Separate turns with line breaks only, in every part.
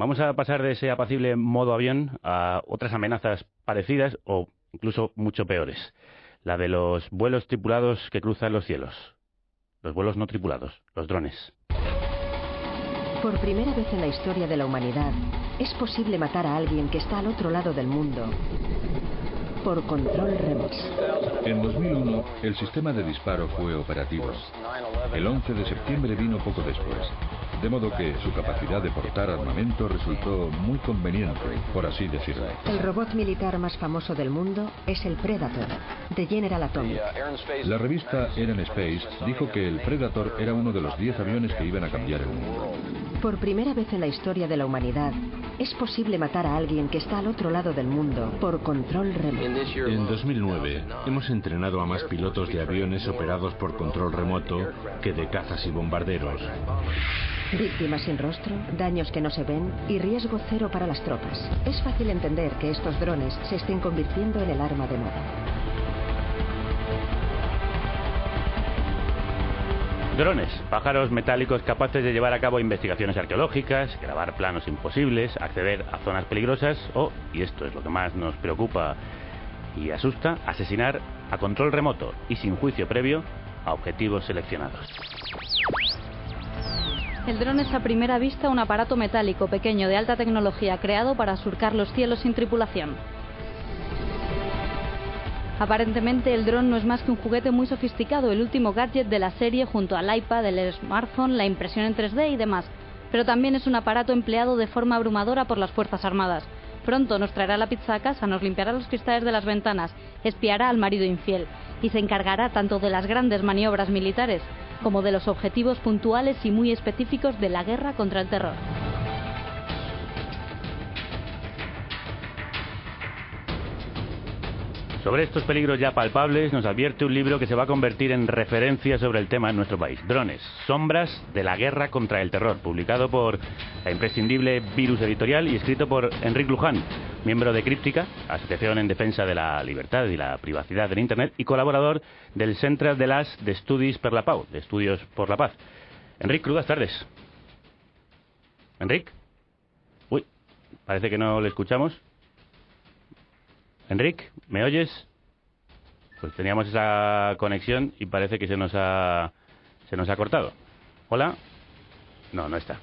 Vamos a pasar de ese apacible modo avión a otras amenazas parecidas o incluso mucho peores. La de los vuelos tripulados que cruzan los cielos. Los vuelos no tripulados, los drones.
Por primera vez en la historia de la humanidad, es posible matar a alguien que está al otro lado del mundo por control remoto.
En 2001, el sistema de disparo fue operativo. El 11 de septiembre vino poco después, de modo que su capacidad de portar armamento resultó muy conveniente, por así decirlo.
El robot militar más famoso del mundo es el Predator, de General Atomic.
La revista Air and Space dijo que el Predator era uno de los 10 aviones que iban a cambiar el mundo.
Por primera vez en la historia de la humanidad, es posible matar a alguien que está al otro lado del mundo por control remoto.
En 2009, hemos entrenado a más pilotos de aviones operados por control remoto que de cazas y bombarderos.
Víctimas sin rostro, daños que no se ven y riesgo cero para las tropas. Es fácil entender que estos drones se estén convirtiendo en el arma de moda.
Drones, pájaros metálicos capaces de llevar a cabo investigaciones arqueológicas, grabar planos imposibles, acceder a zonas peligrosas o, y esto es lo que más nos preocupa y asusta, asesinar a control remoto y sin juicio previo a objetivos seleccionados.
El dron es a primera vista un aparato metálico pequeño de alta tecnología creado para surcar los cielos sin tripulación. Aparentemente el dron no es más que un juguete muy sofisticado, el último gadget de la serie junto al iPad, el smartphone, la impresión en 3D y demás. Pero también es un aparato empleado de forma abrumadora por las Fuerzas Armadas. Pronto nos traerá la pizza a casa, nos limpiará los cristales de las ventanas, espiará al marido infiel y se encargará tanto de las grandes maniobras militares como de los objetivos puntuales y muy específicos de la guerra contra el terror.
Sobre estos peligros ya palpables nos advierte un libro que se va a convertir en referencia sobre el tema en nuestro país. Drones, sombras de la guerra contra el terror, publicado por la imprescindible Virus Editorial y escrito por Enric Luján, miembro de Críptica, Asociación en Defensa de la Libertad y la Privacidad del Internet, y colaborador del Centre de las d'Estudis per la Pau, de Estudios por la Paz. Enric, crudas tardes. ¿Enric? Uy, parece que no le escuchamos. Enric, ¿me oyes? Pues teníamos esa conexión y parece que se nos ha cortado. ¿Hola? No, no está.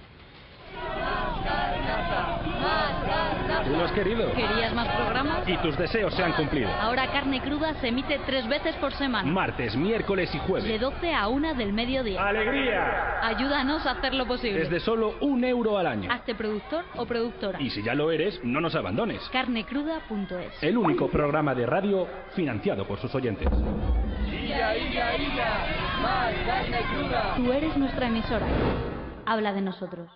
Tú lo has querido.
¿Querías más programas?
Y tus deseos se han cumplido.
Ahora Carne Cruda se emite 3 veces por semana.
Martes, miércoles y
De
jueves.
12 a 1 del mediodía.
¡Alegría!
Ayúdanos a hacerlo posible.
Desde solo €1 al año.
Hazte productor o productora.
Y si ya lo eres, no nos abandones.
Carnecruda.es.
El único programa de radio financiado por sus oyentes.
Tú eres nuestra emisora. Habla de nosotros.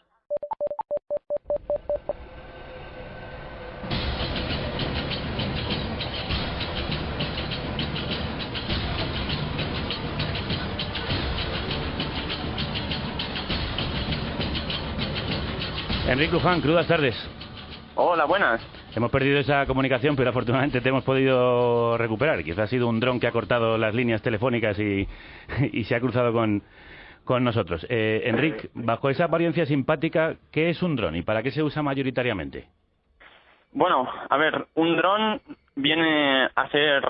Enric Luján, crudas tardes.
Hola, buenas.
Hemos perdido esa comunicación, pero afortunadamente te hemos podido recuperar. Quizás ha sido un dron que ha cortado las líneas telefónicas y se ha cruzado con nosotros. Enric, bajo esa apariencia simpática, ¿qué es un dron y para qué se usa mayoritariamente?
Bueno, a ver, un dron viene a ser,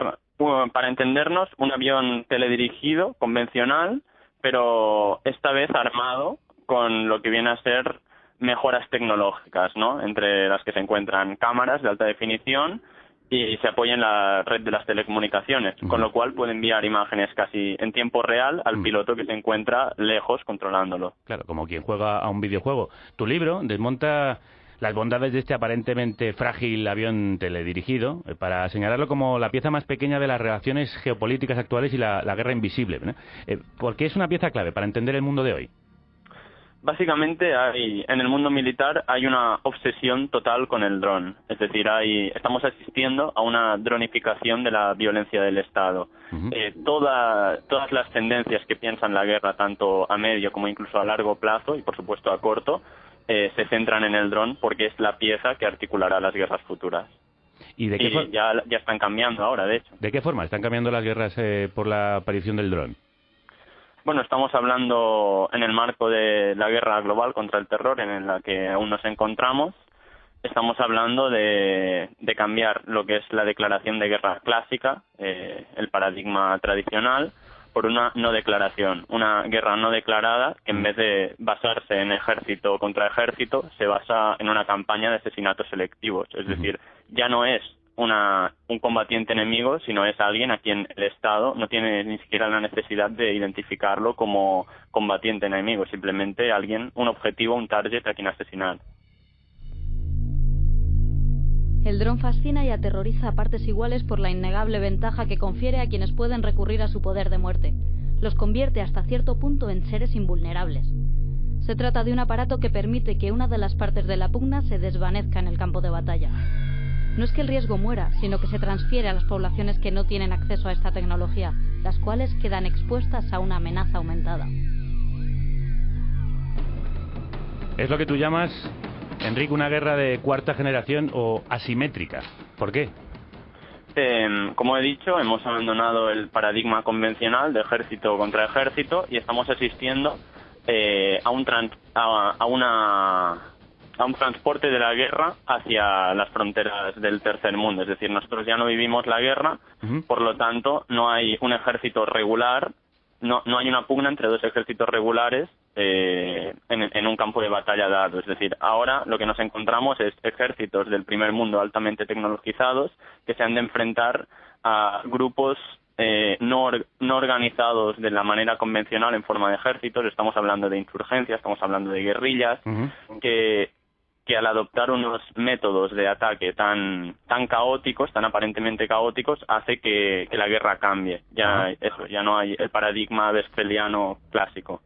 para entendernos, un avión teledirigido, convencional, pero esta vez armado con lo que viene a ser mejoras tecnológicas, ¿no? Entre las que se encuentran cámaras de alta definición y se apoya en la red de las telecomunicaciones, con lo cual puede enviar imágenes casi en tiempo real al piloto que se encuentra lejos controlándolo.
Claro, como quien juega a un videojuego. Tu libro desmonta las bondades de este aparentemente frágil avión teledirigido para señalarlo como la pieza más pequeña de las relaciones geopolíticas actuales y la guerra invisible, ¿no? ¿Por qué es una pieza clave para entender el mundo de hoy?
Básicamente en el mundo militar hay una obsesión total con el dron, es decir, estamos asistiendo a una dronificación de la violencia del Estado. Todas las tendencias que piensan la guerra, tanto a medio como incluso a largo plazo y por supuesto a corto, se centran en el dron porque es la pieza que articulará las guerras futuras.
¿Y de qué
ya están cambiando ahora, de hecho.
¿De qué forma están cambiando las guerras por la aparición del dron?
Bueno, estamos hablando en el marco de la guerra global contra el terror en la que aún nos encontramos. estamos hablando de cambiar lo que es la declaración de guerra clásica, el paradigma tradicional, por una no declaración, una guerra no declarada que en vez de basarse en ejército contra ejército, se basa en una campaña de asesinatos selectivos. Es decir, ya no es un combatiente enemigo, sino es alguien a quien el Estado no tiene ni siquiera la necesidad de identificarlo como combatiente enemigo, simplemente un objetivo, un target a quien asesinar.
El dron fascina y aterroriza a partes iguales por la innegable ventaja que confiere a quienes pueden recurrir a su poder de muerte. Los convierte hasta cierto punto en seres invulnerables. Se trata de un aparato que permite que una de las partes de la pugna se desvanezca en el campo de batalla. No es que el riesgo muera, sino que se transfiere a las poblaciones que no tienen acceso a esta tecnología, las cuales quedan expuestas a una amenaza aumentada.
Es lo que tú llamas, Enrique, una guerra de cuarta generación o asimétrica. ¿Por qué?
Como he dicho, hemos abandonado el paradigma convencional de ejército contra ejército y estamos asistiendo a un transporte de la guerra hacia las fronteras del tercer mundo. Es decir, nosotros ya no vivimos la guerra, por lo tanto no hay un ejército regular, no hay una pugna entre dos ejércitos regulares en un campo de batalla dado. Es decir, ahora lo que nos encontramos es ejércitos del primer mundo altamente tecnologizados que se han de enfrentar a grupos no organizados de la manera convencional en forma de ejércitos. Estamos hablando de insurgencias, estamos hablando de guerrillas, que al adoptar unos métodos de ataque tan caóticos, tan aparentemente caóticos, hace que la guerra cambie. Ya no hay el paradigma westphaliano clásico.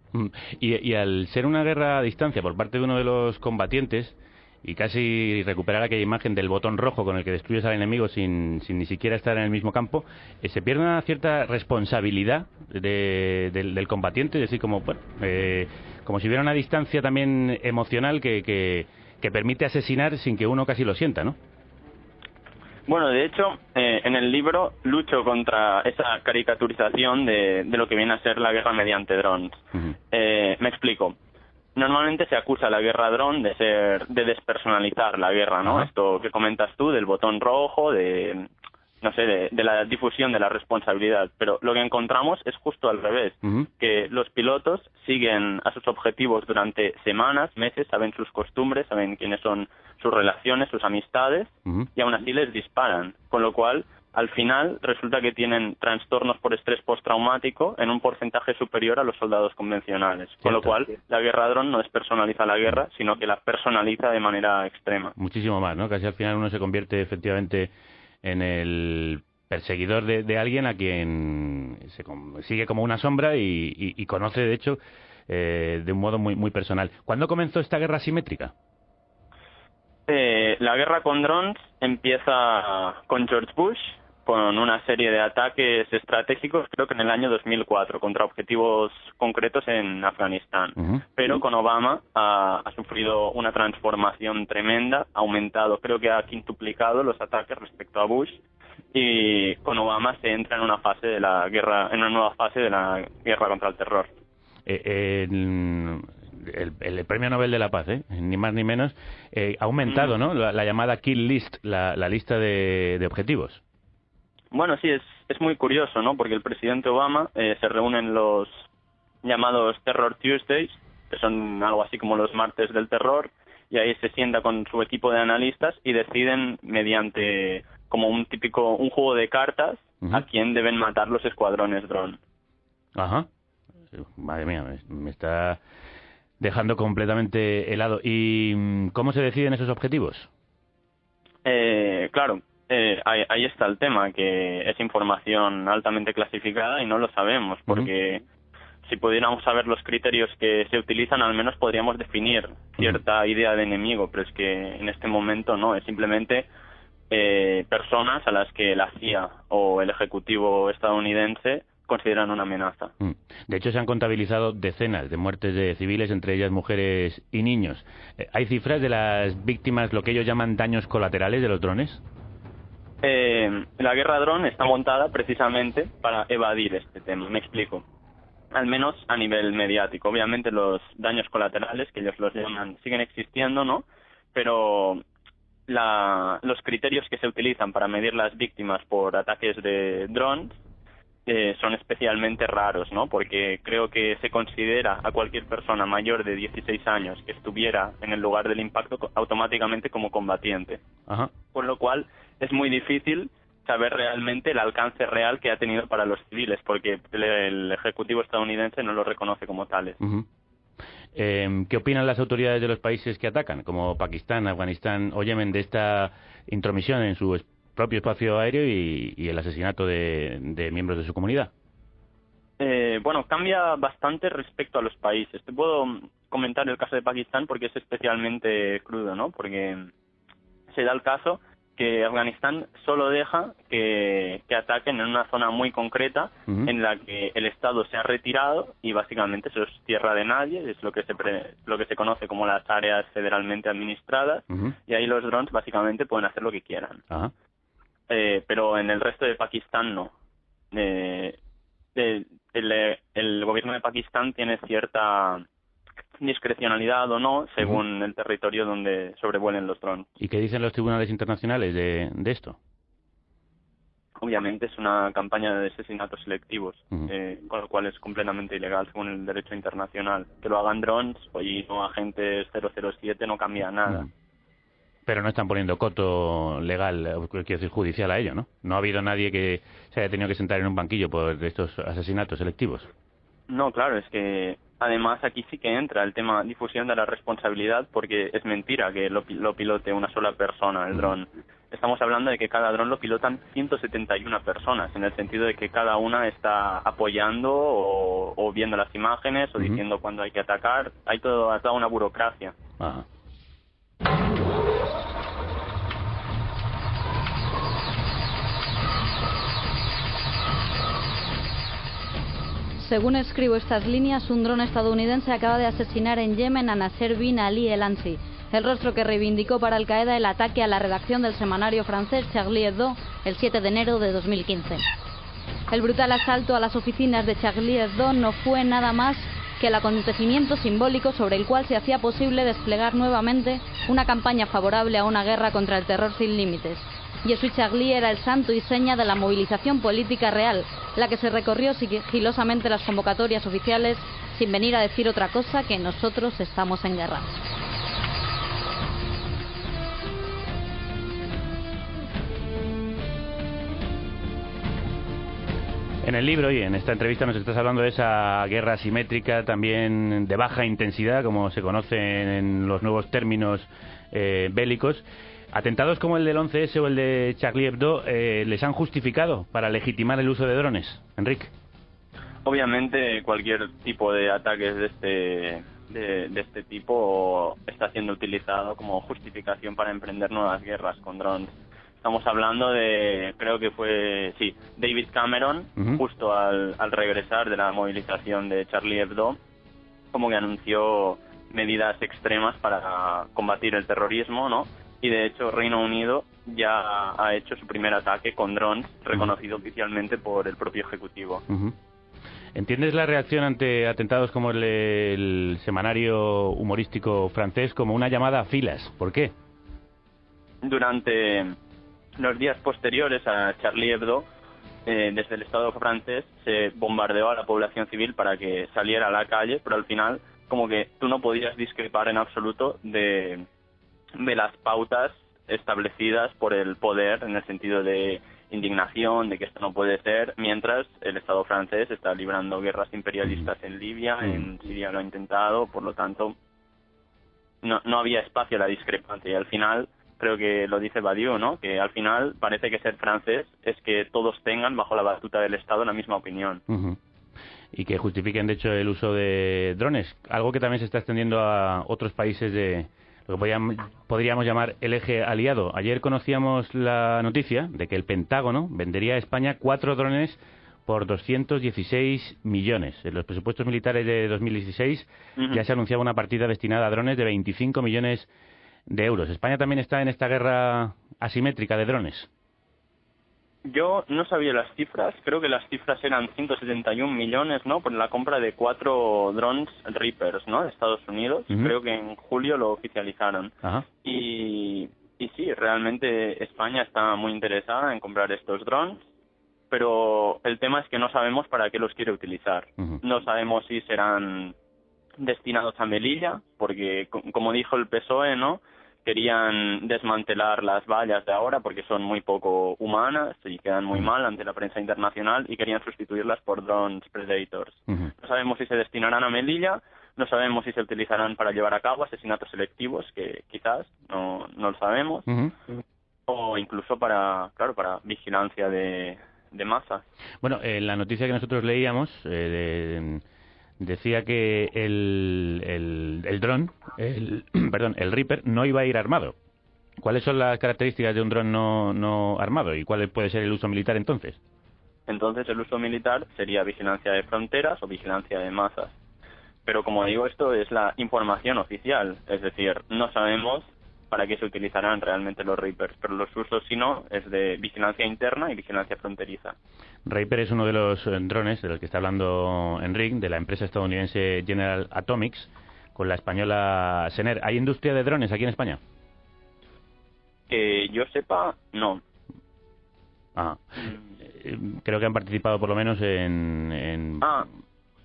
Y al ser una guerra a distancia por parte de uno de los combatientes, y casi recuperar aquella imagen del botón rojo con el que destruyes al enemigo sin ni siquiera estar en el mismo campo, se pierde una cierta responsabilidad del combatiente, es decir, como si hubiera una distancia también emocional que permite asesinar sin que uno casi lo sienta, ¿no?
Bueno, de hecho, en el libro lucho contra esa caricaturización de lo que viene a ser la guerra mediante drones. Me explico. Normalmente se acusa a la guerra dron de despersonalizar la guerra, ¿no? Esto que comentas tú, del botón rojo, de la difusión de la responsabilidad. Pero lo que encontramos es justo al revés, que los pilotos siguen a sus objetivos durante semanas, meses, saben sus costumbres, saben quiénes son sus relaciones, sus amistades, y aún así les disparan. Con lo cual, al final, resulta que tienen trastornos por estrés postraumático en un porcentaje superior a los soldados convencionales. Con lo cual, la guerra dron no despersonaliza la guerra, sino que la personaliza de manera extrema.
Muchísimo más, ¿no? Casi al final uno se convierte efectivamente en el perseguidor de alguien a quien se sigue como una sombra y conoce, de hecho, de un modo muy, muy personal. ¿Cuándo comenzó esta guerra asimétrica?
La guerra con drones empieza con George Bush, con una serie de ataques estratégicos, creo que en el año 2004, contra objetivos concretos en Afganistán. Pero con Obama ha sufrido una transformación tremenda, ha aumentado, creo que ha quintuplicado los ataques respecto a Bush, y con Obama se entra en una fase de la guerra, en una nueva fase de la guerra contra el terror.
El Premio Nobel de la Paz, ni más ni menos, ha aumentado, ¿no? La llamada kill list, la lista de objetivos.
Bueno, sí, es muy curioso, ¿no? Porque el presidente Obama se reúne en los llamados Terror Tuesdays, que son algo así como los martes del terror, y ahí se sienta con su equipo de analistas y deciden mediante como un juego de cartas a quién deben matar los escuadrones dron.
Ajá. Madre mía, me está dejando completamente helado. ¿Y cómo se deciden esos objetivos?
Claro. Ahí está el tema, que es información altamente clasificada y no lo sabemos, porque si pudiéramos saber los criterios que se utilizan, al menos podríamos definir cierta idea de enemigo, pero es que en este momento no, es simplemente personas a las que la CIA o el Ejecutivo estadounidense consideran una amenaza.
De hecho, se han contabilizado decenas de muertes de civiles, entre ellas mujeres y niños. ¿Hay cifras de las víctimas, lo que ellos llaman daños colaterales de los drones?
La guerra dron está montada precisamente para evadir este tema, me explico. Al menos a nivel mediático. Obviamente los daños colaterales, que ellos los llaman, siguen existiendo, ¿no? Pero los criterios que se utilizan para medir las víctimas por ataques de drones son especialmente raros, ¿no? Porque creo que se considera a cualquier persona mayor de 16 años que estuviera en el lugar del impacto automáticamente como combatiente.
Ajá.
Con lo cual es muy difícil saber realmente el alcance real que ha tenido para los civiles, porque el Ejecutivo estadounidense no lo reconoce como tales.
Uh-huh. ¿Qué opinan las autoridades de los países que atacan, como Pakistán, Afganistán o Yemen, de esta intromisión en su propio espacio aéreo y el asesinato de miembros de su comunidad?
Bueno, cambia bastante respecto a los países. Te puedo comentar el caso de Pakistán porque es especialmente crudo, ¿no? Porque se da el caso que Afganistán solo deja que ataquen en una zona muy concreta en la que el Estado se ha retirado y básicamente eso es tierra de nadie, es lo que se conoce como las áreas federalmente administradas, y ahí los drones básicamente pueden hacer lo que quieran.
Ajá.
Pero en el resto de Pakistán no. El gobierno de Pakistán tiene cierta discrecionalidad o no según el territorio donde sobrevuelen los drones.
¿Y qué dicen los tribunales internacionales de esto?
Obviamente es una campaña de asesinatos selectivos, con lo cual es completamente ilegal según el derecho internacional. Que lo hagan drones y no agentes 007 no cambia nada.
Pero no están poniendo coto legal, quiero decir judicial a ello, ¿no? No ha habido nadie que se haya tenido que sentar en un banquillo por estos asesinatos selectivos.
No, claro, es que además aquí sí que entra el tema difusión de la responsabilidad, porque es mentira que lo pilote una sola persona el dron. Estamos hablando de que cada dron lo pilotan 171 personas, en el sentido de que cada una está apoyando o viendo las imágenes o diciendo cuándo hay que atacar. Hay toda una burocracia.
Ajá.
Según escribo estas líneas, un dron estadounidense acaba de asesinar en Yemen a Nasser bin Ali el-Ansi, el rostro que reivindicó para Al-Qaeda el ataque a la redacción del semanario francés Charlie Hebdo el 7 de enero de 2015. El brutal asalto a las oficinas de Charlie Hebdo no fue nada más que el acontecimiento simbólico sobre el cual se hacía posible desplegar nuevamente una campaña favorable a una guerra contra el terror sin límites. Je suis Charlie era el santo y seña de la movilización política real, la que se recorrió sigilosamente las convocatorias oficiales sin venir a decir otra cosa que nosotros estamos en guerra.
En el libro y en esta entrevista nos estás hablando de esa guerra asimétrica, también de baja intensidad, como se conoce en los nuevos términos bélicos. ¿Atentados como el del 11S o el de Charlie Hebdo les han justificado para legitimar el uso de drones, Enric?
Obviamente cualquier tipo de ataques de este tipo está siendo utilizado como justificación para emprender nuevas guerras con drones. Estamos hablando de, creo que fue, David Cameron, justo al regresar de la movilización de Charlie Hebdo, como que anunció medidas extremas para combatir el terrorismo, ¿no? Y de hecho Reino Unido ya ha hecho su primer ataque con drones, reconocido oficialmente por el propio Ejecutivo.
¿Entiendes la reacción ante atentados como el semanario humorístico francés como una llamada a filas? ¿Por qué?
Durante los días posteriores a Charlie Hebdo, desde el Estado francés se bombardeó a la población civil para que saliera a la calle, pero al final como que tú no podías discrepar en absoluto de las pautas establecidas por el poder, en el sentido de indignación, de que esto no puede ser, mientras el Estado francés está librando guerras imperialistas en Libia, en Siria lo ha intentado, por lo tanto no había espacio a la discrepancia, y al final creo que lo dice Badiou, ¿no? Que al final parece que ser francés es que todos tengan bajo la batuta del Estado la misma opinión.
Y que justifiquen de hecho el uso de drones, algo que también se está extendiendo a otros países de lo que podríamos llamar el eje aliado. Ayer conocíamos la noticia de que el Pentágono vendería a España 4 drones por 216 millones. En los presupuestos militares de 2016 ya se anunciaba una partida destinada a drones de 25 millones de euros. ¿España también está en esta guerra asimétrica de drones?
Yo no sabía las cifras, creo que las cifras eran 171 millones, ¿no? Por la compra de 4 drones Reapers, ¿no? De Estados Unidos. Creo que en julio lo oficializaron. Y sí, realmente España está muy interesada en comprar estos drones, pero el tema es que no sabemos para qué los quiere utilizar. No sabemos si serán destinados a Melilla, porque como dijo el PSOE, ¿no?, querían desmantelar las vallas de ahora porque son muy poco humanas y quedan muy mal ante la prensa internacional, y querían sustituirlas por drones Predators. No sabemos si se destinarán a Melilla, no sabemos si se utilizarán para llevar a cabo asesinatos selectivos, que quizás no lo sabemos, o incluso para vigilancia de masa.
Bueno, la noticia que nosotros leíamos decía que el dron, el Reaper, no iba a ir armado. ¿Cuáles son las características de un dron no armado y cuál puede ser el uso militar entonces?
Entonces el uso militar sería vigilancia de fronteras o vigilancia de masas. Pero como digo, esto es la información oficial, es decir, no sabemos para qué se utilizarán realmente los Reapers, pero los usos, si no, es de vigilancia interna y vigilancia fronteriza.
Reaper es uno de los drones del que está hablando Enric, de la empresa estadounidense General Atomics, con la española Sener. ¿Hay industria de drones aquí en España?
Que yo sepa, no.
Creo que han participado por lo menos en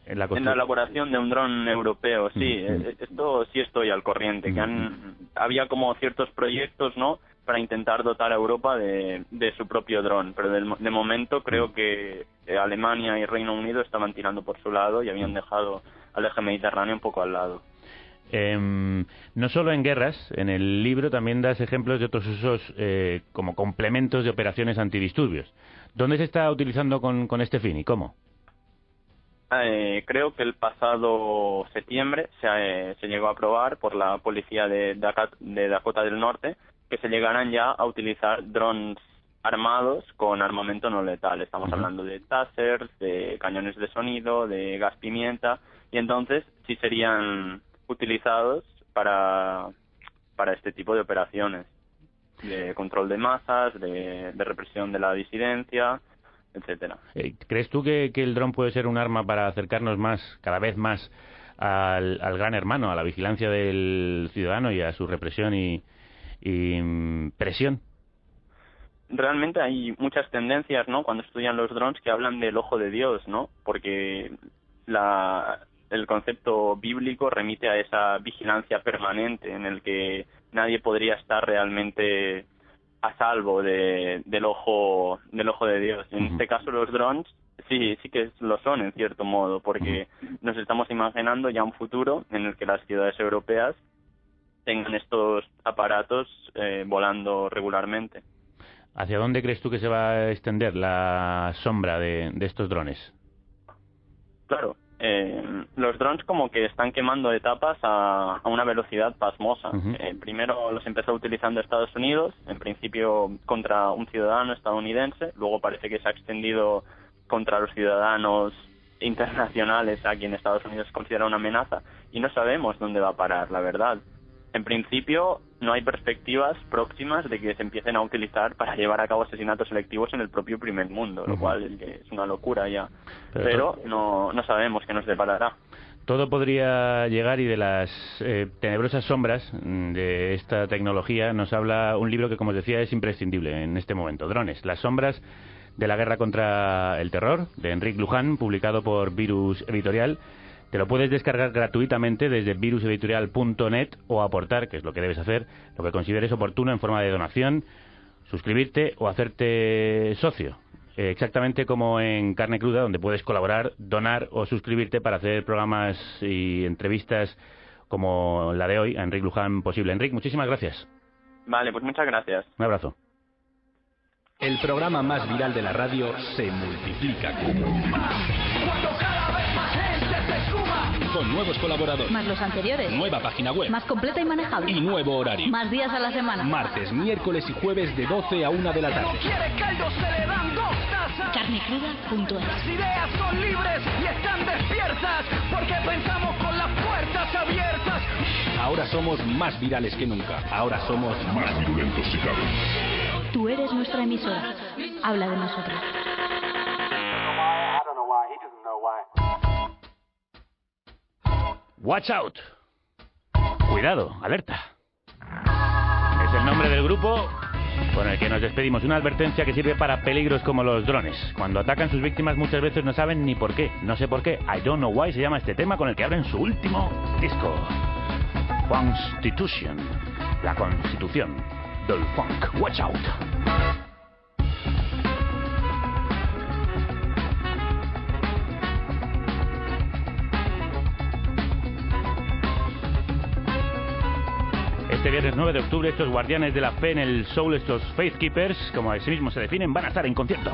la
elaboración de un dron europeo, sí. Esto sí estoy al corriente, que había como ciertos proyectos, ¿no?, para intentar dotar a Europa de su propio dron, pero de momento creo que Alemania y Reino Unido estaban tirando por su lado y habían dejado al eje mediterráneo un poco al lado.
No solo en guerras, en el libro también das ejemplos de otros usos como complementos de operaciones antidisturbios. ¿Dónde se está utilizando con este fin y cómo?
Creo que el pasado septiembre se llegó a aprobar por la policía de Dakota del Norte que se llegaran ya a utilizar drones armados con armamento no letal. Estamos hablando de tasers, de cañones de sonido, de gas pimienta, y entonces sí serían utilizados para este tipo de operaciones, de control de masas, de represión de la disidencia, etcétera.
¿Crees tú que el dron puede ser un arma para acercarnos cada vez más al gran hermano, a la vigilancia del ciudadano y a su represión y presión?
Realmente hay muchas tendencias, ¿no?, cuando estudian los drones, que hablan del ojo de Dios, ¿no?, porque el concepto bíblico remite a esa vigilancia permanente en el que nadie podría estar realmente a salvo del ojo de Dios. En este caso los drones sí que lo son en cierto modo, porque nos estamos imaginando ya un futuro en el que las ciudades europeas tengan estos aparatos volando regularmente.
¿Hacia dónde crees tú que se va a extender la sombra de estos drones?
Claro, los drones como que están quemando etapas a una velocidad pasmosa. Primero los empezó utilizando Estados Unidos, en principio contra un ciudadano estadounidense, luego parece que se ha extendido contra los ciudadanos internacionales a quien Estados Unidos considera una amenaza, y no sabemos dónde va a parar, la verdad. En principio no hay perspectivas próximas de que se empiecen a utilizar para llevar a cabo asesinatos selectivos en el propio primer mundo, lo cual es una locura ya. Pero no sabemos qué nos deparará.
Todo podría llegar, y de las tenebrosas sombras de esta tecnología nos habla un libro que, como os decía, es imprescindible en este momento. Drones, las sombras de la guerra contra el terror, de Enric Luján, publicado por Virus Editorial. Te lo puedes descargar gratuitamente desde viruseditorial.net o aportar, que es lo que debes hacer, lo que consideres oportuno en forma de donación, suscribirte o hacerte socio. Exactamente como en Carne Cruda, donde puedes colaborar, donar o suscribirte para hacer programas y entrevistas como la de hoy a Enric Luján posible. Enric, muchísimas gracias.
Vale, pues muchas gracias.
Un abrazo.
El programa más viral de la radio se multiplica. Con nuevos colaboradores.
Más los anteriores.
Nueva página web.
Más completa y manejable.
Y nuevo horario.
Más días a la semana.
Martes, miércoles y jueves de 12 a 1 de la tarde.
Carnecruda.es.
Las ideas son libres y están despiertas porque pensamos con las puertas abiertas.
Ahora somos más virales que nunca. Ahora somos más virulentos si cabe.
Tú eres nuestra emisora. Habla de nosotros.
Watch out. Cuidado, alerta. Es el nombre del grupo con el que nos despedimos. Una advertencia que sirve para peligros como los drones. Cuando atacan sus víctimas muchas veces no saben ni por qué. No sé por qué. I Don't Know Why se llama este tema con el que abren su último disco. Constitution. La constitución del funk. Watch out. Este viernes 9 de octubre, estos guardianes de la fe en el soul, estos Faith Keepers, como así mismo se definen, van a estar en concierto.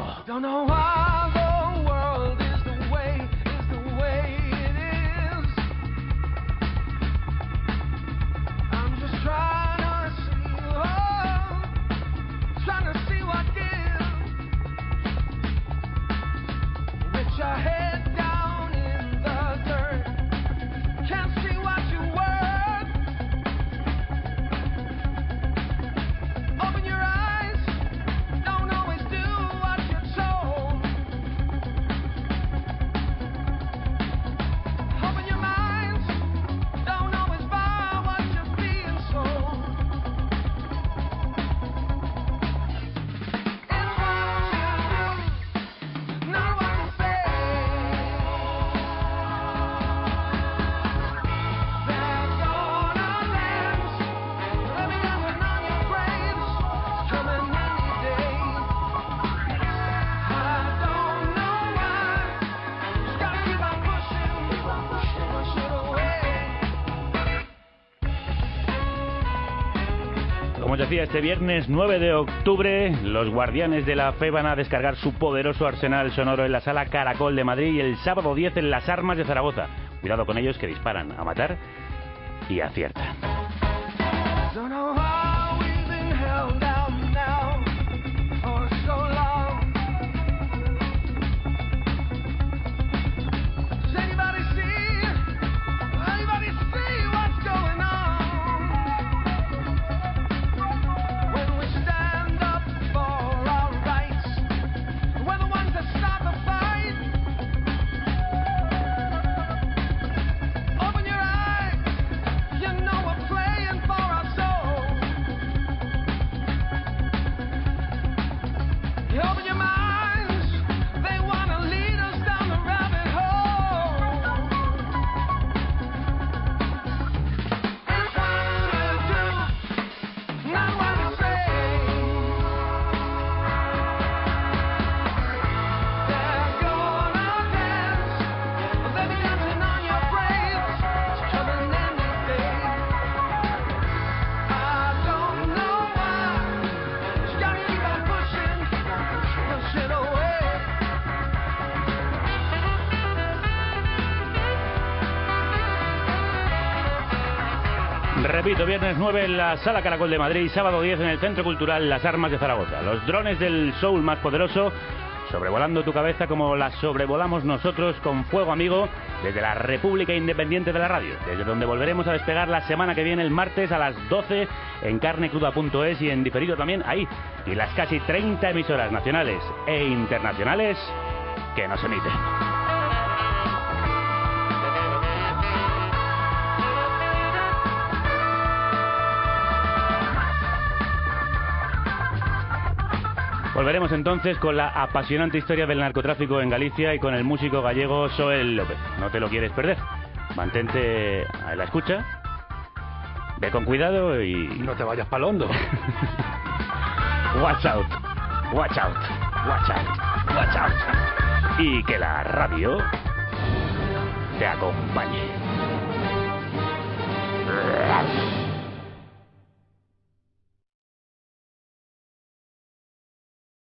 Como os decía, este viernes 9 de octubre, los guardianes de la fe van a descargar su poderoso arsenal sonoro en la Sala Caracol de Madrid y el sábado 10 en las Armas de Zaragoza. Cuidado con ellos, que disparan a matar y aciertan. Repito, viernes 9 en la Sala Caracol de Madrid, sábado 10 en el Centro Cultural Las Armas de Zaragoza. Los drones del soul más poderoso, sobrevolando tu cabeza como la sobrevolamos nosotros con Fuego Amigo, desde la República Independiente de la Radio, desde donde volveremos a despegar la semana que viene, el martes a las 12 en carnecruda.es y en diferido también ahí, y las casi 30 emisoras nacionales e internacionales que nos emiten. Volveremos entonces con la apasionante historia del narcotráfico en Galicia y con el músico gallego Soel López. No te lo quieres perder. Mantente a la escucha, ve con cuidado y...
No te vayas pa'l hondo.
Watch out, watch out, watch out, watch out. Y que la radio te acompañe.